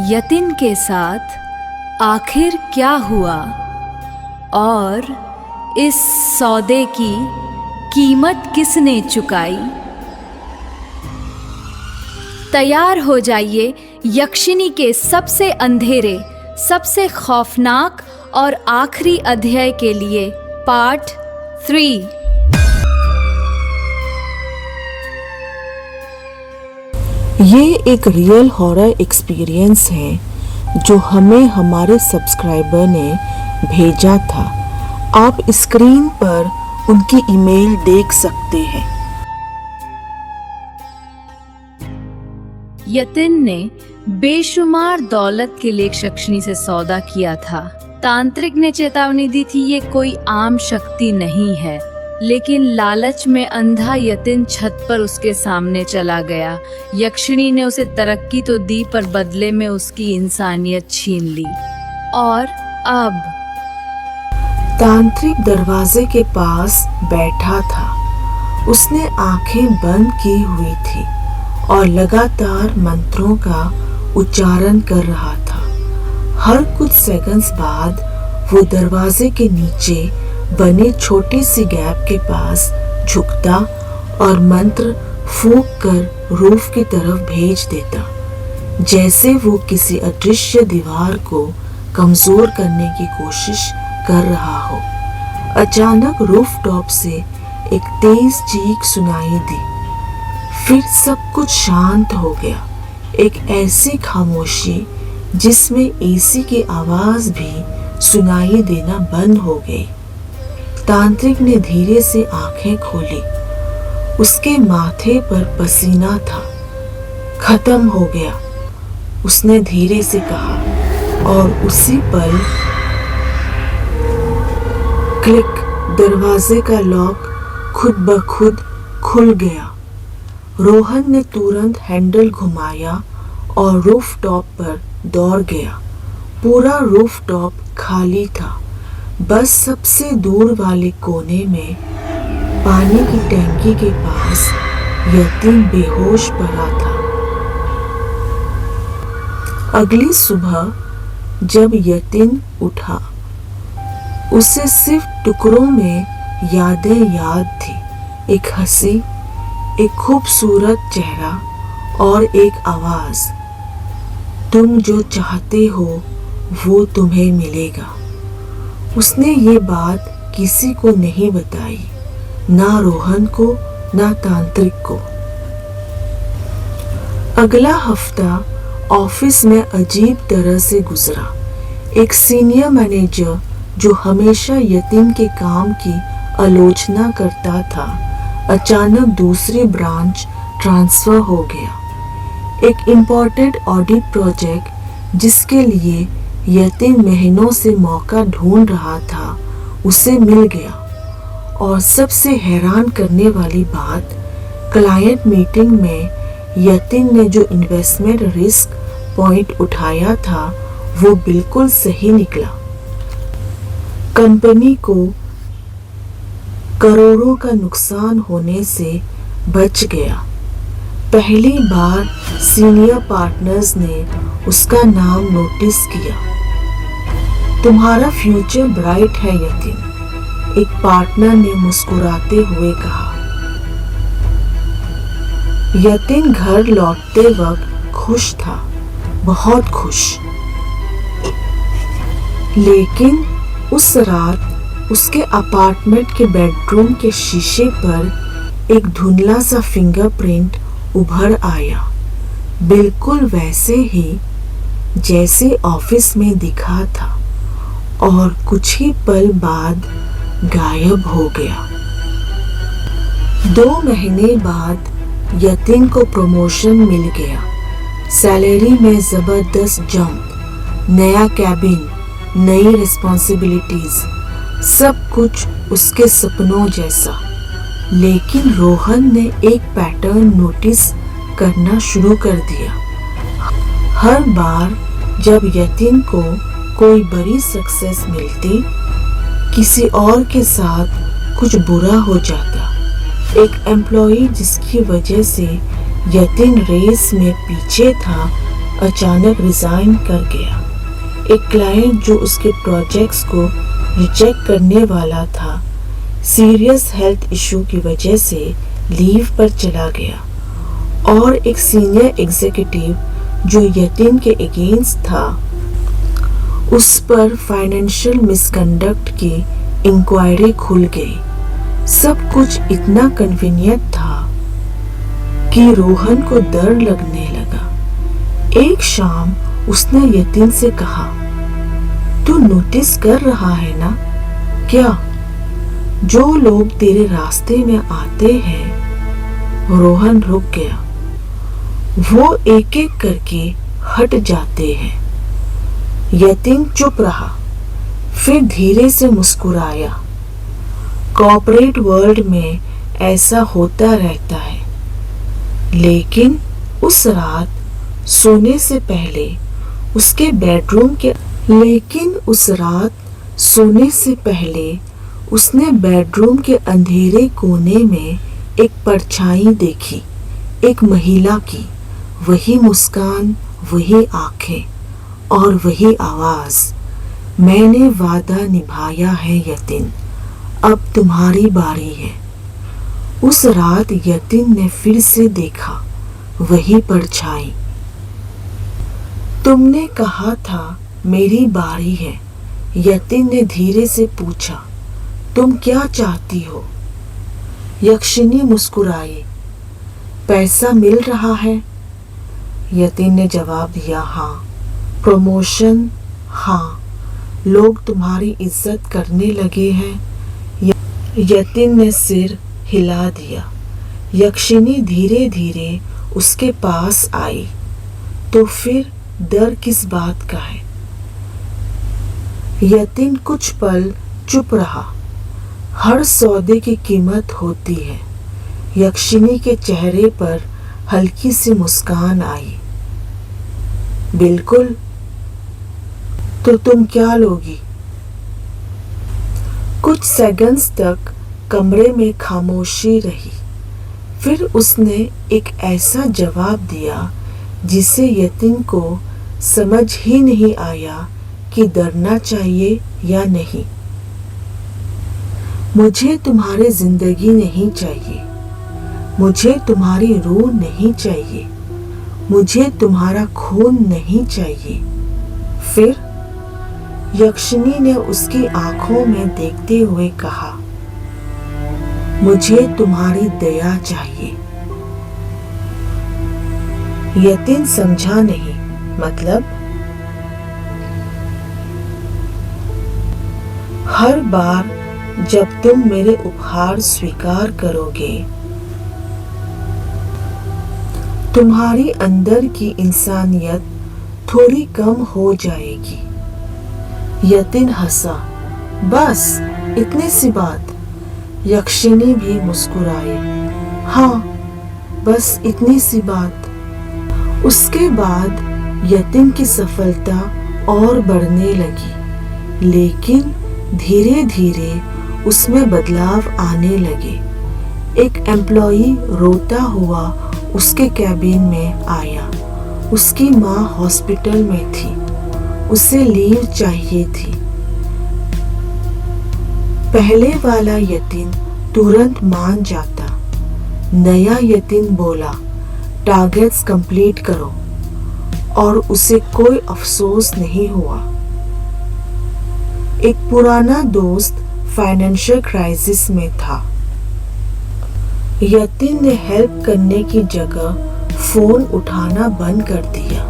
यतिन के साथ आखिर क्या हुआ और इस सौदे की कीमत किसने चुकाई। तैयार हो जाइए यक्षिनी के सबसे अंधेरे, सबसे खौफनाक और आखिरी अध्याय के लिए, पार्ट 3। ये एक रियल हॉरर एक्सपीरियंस है जो हमें हमारे सब्सक्राइबर ने भेजा था। आप स्क्रीन पर उनकी ईमेल देख सकते हैं। यतिन ने बेशुमार दौलत के लिए यक्षिनी से सौदा किया था। तांत्रिक ने चेतावनी दी थी ये कोई आम शक्ति नहीं है, लेकिन लालच में अंधा यतिन छत पर उसके सामने चला गया। यक्षिनी ने उसे तरक्की तो दी पर बदले में उसकी इंसानियत छीन ली। और अब तांत्रिक दरवाजे के पास बैठा था। उसने आंखें बंद की हुई थी और लगातार मंत्रों का उच्चारण कर रहा था। हर कुछ सेकंड्स बाद वो दरवाजे के नीचे बने छोटी सी गैप के पास झुकता और मंत्र फूंक कर रूफ की तरफ भेज देता, जैसे वो किसी अदृश्य दीवार को कमजोर करने की कोशिश कर रहा हो। अचानक रूफ टॉप से एक तेज चीख सुनाई दी। फिर सब कुछ शांत हो गया। एक ऐसी खामोशी जिसमें एसी की आवाज भी सुनाई देना बंद हो गई। तांत्रिक ने धीरे से आंखें खोली। उसके माथे पर पसीना था। खत्म हो गया, उसने धीरे से कहा और उसी पल क्लिक, दरवाजे का लॉक खुद ब खुद खुल गया। रोहन ने तुरंत हैंडल घुमाया और रूफ टॉप पर दौड़ गया। पूरा रूफ टॉप खाली था। बस सबसे दूर वाले कोने में पानी की टंकी के पास यतिन बेहोश पड़ा था। अगली सुबह जब यतिन उठा, उसे सिर्फ टुकड़ों में यादें याद थी। एक हंसी, एक खूबसूरत चेहरा और एक आवाज, तुम जो चाहते हो वो तुम्हें मिलेगा। उसने ये बात किसी को नहीं बताई, ना रोहन को ना तांत्रिक को। अगला हफ्ता ऑफिस में अजीब तरह से गुजरा। एक सीनियर मैनेजर जो हमेशा यतिन के काम की आलोचना करता था, अचानक दूसरी ब्रांच ट्रांसफर हो गया। एक इम्पोर्टेंट ऑडिट प्रोजेक्ट जिसके लिए यतिन महीनों से मौका ढूंढ रहा था, उसे मिल गया। और सबसे हैरान करने वाली बात, क्लाइंट मीटिंग में यतिन ने जो इन्वेस्टमेंट रिस्क पॉइंट उठाया था वो बिल्कुल सही निकला। कंपनी को करोड़ों का नुकसान होने से बच गया। पहली बार सीनियर पार्टनर्स ने उसका नाम नोटिस किया। तुम्हारा फ्यूचर ब्राइट है यतिन, एक पार्टनर ने मुस्कुराते हुए कहा। यतिन घर लौटते वक्त खुश था, बहुत खुश। लेकिन उस रात उसके अपार्टमेंट के बेडरूम के शीशे पर एक धुंधला सा फिंगरप्रिंट उभर आया, बिल्कुल वैसे ही जैसे ऑफिस में दिखा था, और कुछ ही पल बाद गायब हो गया। 2 महीने बाद यतिन को प्रमोशन मिल गया। सैलरी में जबरदस्त जंप, नया कैबिन, नई रिस्पॉन्सिबिलिटीज, सब कुछ उसके सपनों जैसा। लेकिन रोहन ने एक पैटर्न नोटिस करना शुरू कर दिया। हर बार जब यतिन को कोई बड़ी सक्सेस मिलती, किसी और के साथ कुछ बुरा हो जाता। एक एम्प्लॉई जिसकी वजह से यतिन रेस में पीछे था, अचानक रिजाइन कर गया। एक क्लाइंट जो उसके प्रोजेक्ट्स को रिजेक्ट करने वाला था, सीरियस हेल्थ इशू की वजह से लीव पर चला गया और एक सीनियर एग्जीक्यूटिव जो यतिन के अगेंस्ट था, उस पर फाइनेंशियल मिसकंडक्ट की इंक्वायरी खुल गई। सब कुछ इतना कन्वीनियंट था कि रोहन को डर लगने लगा। एक शाम उसने यतिन से कहा, तू नोटिस कर रहा है ना क्या, जो लोग तेरे रास्ते में आते हैं। रोहन रुक गया। वो एक एक करके हट जाते हैं। यतिन चुप रहा, फिर धीरे से मुस्कुराया। कॉर्पोरेट वर्ल्ड में ऐसा होता रहता है। लेकिन उस रात सोने से पहले उसके उसने बेडरूम के अंधेरे कोने में एक परछाई देखी, एक महिला की। वही मुस्कान, वही आंखें और वही आवाज। मैंने वादा निभाया है यतिन, अब तुम्हारी बारी है। उस रात यतिन ने फिर से देखा वही परछाई। तुमने कहा था मेरी बारी है, यतिन ने धीरे से पूछा। तुम क्या चाहती हो? यक्षिनी मुस्कुराई। पैसा मिल रहा है? यतिन ने जवाब दिया, हाँ। प्रमोशन? हाँ। लोग तुम्हारी इज्जत करने लगे हैं? यतिन ने सिर हिला दिया। यक्षिनी धीरे धीरे उसके पास आई। तो फिर डर किस बात का है? यतिन कुछ पल चुप रहा। हर सौदे की कीमत होती है। यक्षिनी के चेहरे पर हल्की सी मुस्कान आई। बिल्कुल। तो तुम क्या लोगी? कुछ सेकंड्स तक कमरे में खामोशी रही। फिर उसने एक ऐसा जवाब दिया जिसे यतिन को समझ ही नहीं आया कि डरना चाहिए या नहीं। मुझे तुम्हारी जिंदगी नहीं चाहिए। मुझे तुम्हारी रूह नहीं चाहिए। मुझे तुम्हारा खून नहीं चाहिए। फिर यक्षिनी ने उसकी आंखों में देखते हुए कहा, मुझे तुम्हारी दया चाहिए। यतिन समझा नहीं। मतलब? हर बार जब तुम मेरे उपहार स्वीकार करोगे, तुम्हारी अंदर की इंसानियत थोड़ी कम हो जाएगी। यतिन हंसा। बस इतनी सी बात? यक्षिनी भी मुस्कुराई। हाँ, बस इतनी सी बात। उसके बाद यतिन की सफलता और बढ़ने लगी, लेकिन धीरे धीरे उसमें बदलाव आने लगे। एक एम्प्लॉई रोता हुआ उसके कैबिन में आया। उसकी माँ हॉस्पिटल में थी, उसे लीव चाहिए थी। पहले वाला यतिन तुरंत मान जाता। नया यतिन बोला, टारगेट्स कंप्लीट करो, और उसे कोई अफसोस नहीं हुआ। एक पुराना दोस्त फाइनेंशियल क्राइसिस में था। यतिन ने हेल्प करने की जगह फोन उठाना बंद कर दिया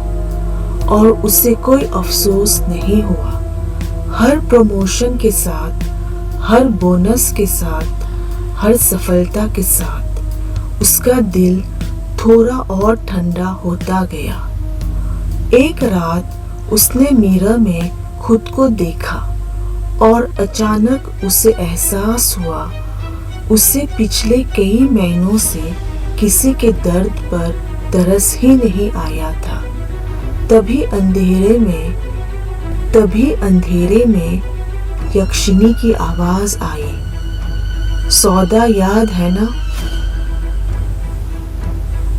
और उसे कोई अफसोस नहीं हुआ। हर प्रमोशन के साथ, हर बोनस के साथ, हर सफलता के साथ उसका दिल थोड़ा और ठंडा होता गया। एक रात उसने मिरर में खुद को देखा और अचानक उसे एहसास हुआ उसे पिछले कई महीनों से किसी के दर्द पर तरस ही नहीं आया था। तभी अंधेरे में यक्षिनी की आवाज आई, सौदा याद है ना?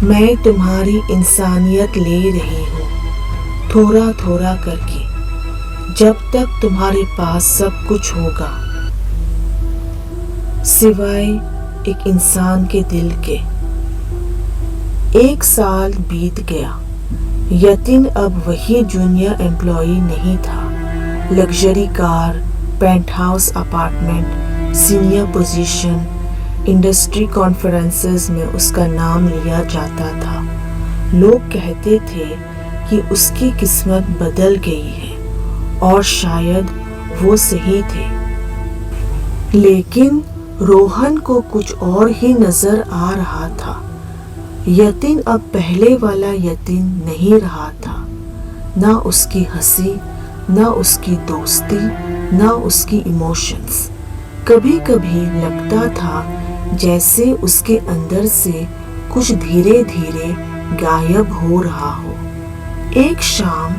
मैं तुम्हारी इंसानियत ले रही हूँ। थोड़ा थोड़ा करके, जब तक तुम्हारे पास सब कुछ होगा सिवाय एक इंसान के दिल के। 1 साल बीत गया। यतिन अब वही जूनियर एम्प्लॉई नहीं था। Luxury car, penthouse apartment, senior position, industry conferences में उसका नाम लिया जाता था। लोग कहते थे कि उसकी किस्मत बदल गई है और शायद वो सही थे। लेकिन रोहन को कुछ और ही नजर आ रहा था। यतिन अब पहले वाला यतिन नहीं रहा था। ना उसकी हंसी, ना उसकी दोस्ती, ना उसकी इमोशंस। कभी कभी लगता था जैसे उसके अंदर से कुछ धीरे धीरे गायब हो रहा हो। एक शाम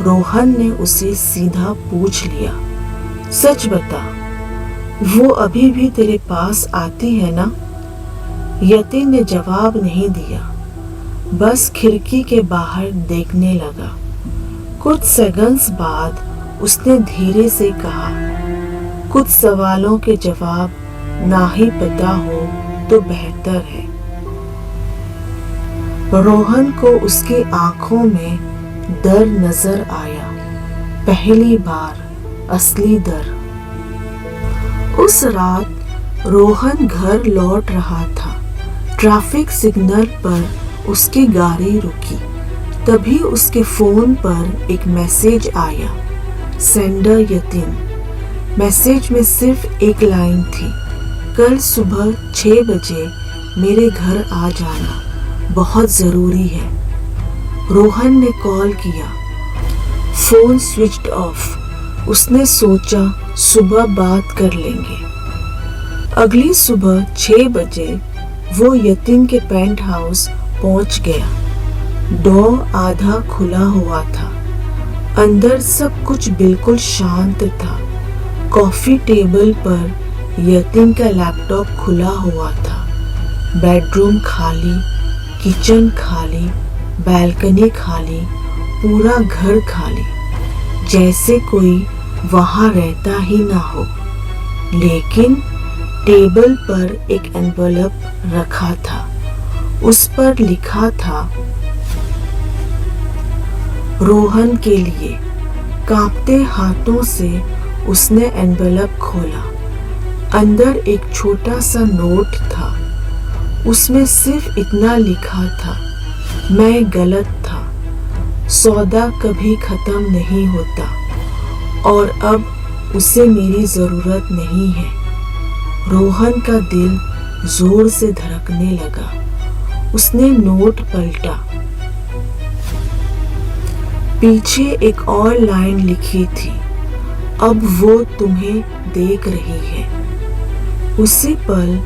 रोहन ने उसे सीधा पूछ लिया, सच बता, वो अभी भी तेरे पास आती है ना? यतिन ने जवाब नहीं दिया, बस खिड़की के बाहर देखने लगा। कुछ सेकंड्स बाद उसने धीरे से कहा, कुछ सवालों के जवाब ना ही पता हो तो बेहतर है। रोहन को उसकी आंखों में डर नजर आया, पहली बार असली डर। उस रात रोहन घर लौट रहा था। ट्रैफिक सिग्नल पर उसकी गाड़ी रुकी। तभी उसके फोन पर एक मैसेज आया, सेंडर यतिन। मैसेज में सिर्फ एक लाइन थी, कल सुबह 6 बजे मेरे घर आ जाना, बहुत जरूरी है। रोहन ने कॉल किया, फोन स्विच्ड ऑफ। उसने सोचा सुबह बात कर लेंगे। अगली सुबह 6 बजे वो यतिन के पेंट हाउस पहुंच गया। डोर आधा खुला हुआ था। अंदर सब कुछ बिल्कुल शांत था। कॉफी टेबल पर यतिन का लैपटॉप खुला हुआ था। बेडरूम खाली, किचन खाली, बालकनी खाली, पूरा घर खाली, जैसे कोई वहां रहता ही ना हो। लेकिन टेबल पर एक एनवेलप रखा था। उस पर लिखा था, रोहन के लिए। कांपते हाथों से उसने एनवेलप खोला। अंदर एक छोटा सा नोट था। उसमें सिर्फ इतना लिखा था, मैं गलत था, सौदा कभी खत्म नहीं होता और अब उसे मेरी जरूरत नहीं है। रोहन का दिल जोर से धड़कने लगा। उसने नोट पलटा। पीछे एक और लाइन लिखी थी, अब वो तुम्हें देख रही है। उसी पल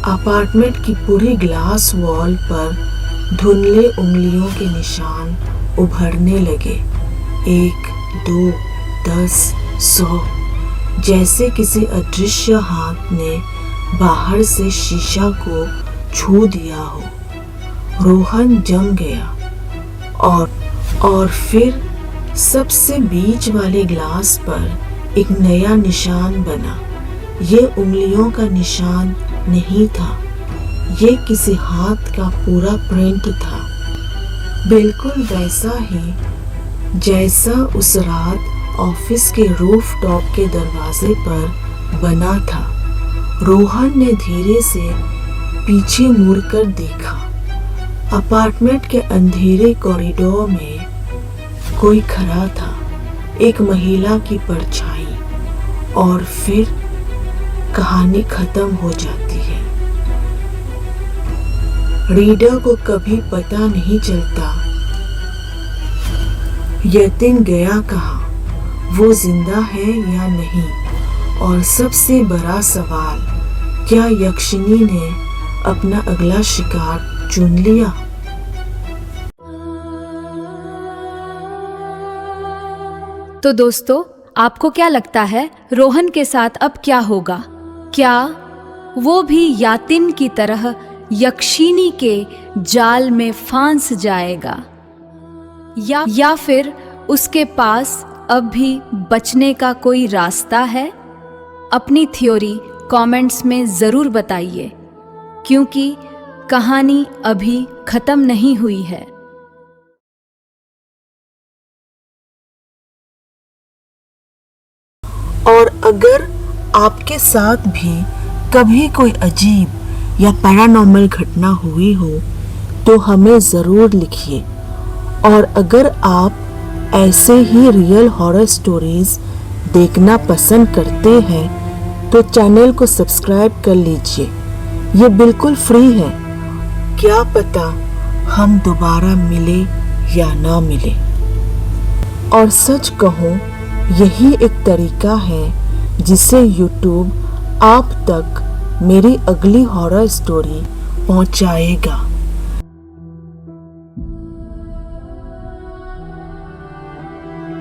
अपार्टमेंट की पूरी ग्लास वॉल पर धुंधले उंगलियों के निशान उभरने लगे। 1, 2, 10, 100, जैसे किसी अदृश्य हाथ ने बाहर से शीशा को छू दिया हो। रोहन जम गया और फिर सबसे बीच वाले ग्लास पर एक नया निशान बना। ये उंगलियों का निशान नहीं था, ये किसी हाथ का पूरा प्रिंट था, बिल्कुल वैसा ही जैसा उस रात ऑफिस के रूफ टॉप के दरवाजे पर बना था। रोहन ने धीरे से पीछे मुड़कर देखा। अपार्टमेंट के अंधेरे कॉरिडोर में कोई खड़ा था, एक महिला की परछाई। और फिर कहानी खत्म हो जाती है। रीडर को कभी पता नहीं चलता यतिन गया कहाँ, वो जिंदा है या नहीं। और सबसे बड़ा सवाल, क्या यक्षिनी ने अपना अगला शिकार चुन लिया? तो दोस्तों, आपको क्या लगता है रोहन के साथ अब क्या होगा? क्या वो भी यातिन की तरह यक्षिनी के जाल में फांस जाएगा, या फिर उसके पास अब भी बचने का कोई रास्ता है? अपनी थ्योरी कमेंट्स में ज़रूर बताइए, क्योंकि कहानी अभी खत्म नहीं हुई है। और अगर आपके साथ भी कभी कोई अजीब या पैरानॉर्मल घटना हुई हो तो हमें ज़रूर लिखिए। और अगर आप ऐसे ही रियल हॉरर स्टोरीज देखना पसंद करते हैं तो चैनल को सब्सक्राइब कर लीजिए, ये बिल्कुल फ्री है। क्या पता हम दोबारा मिले या ना मिले। और सच कहूँ, यही एक तरीका है जिससे YouTube आप तक मेरी अगली हॉरर स्टोरी पहुंचाएगा।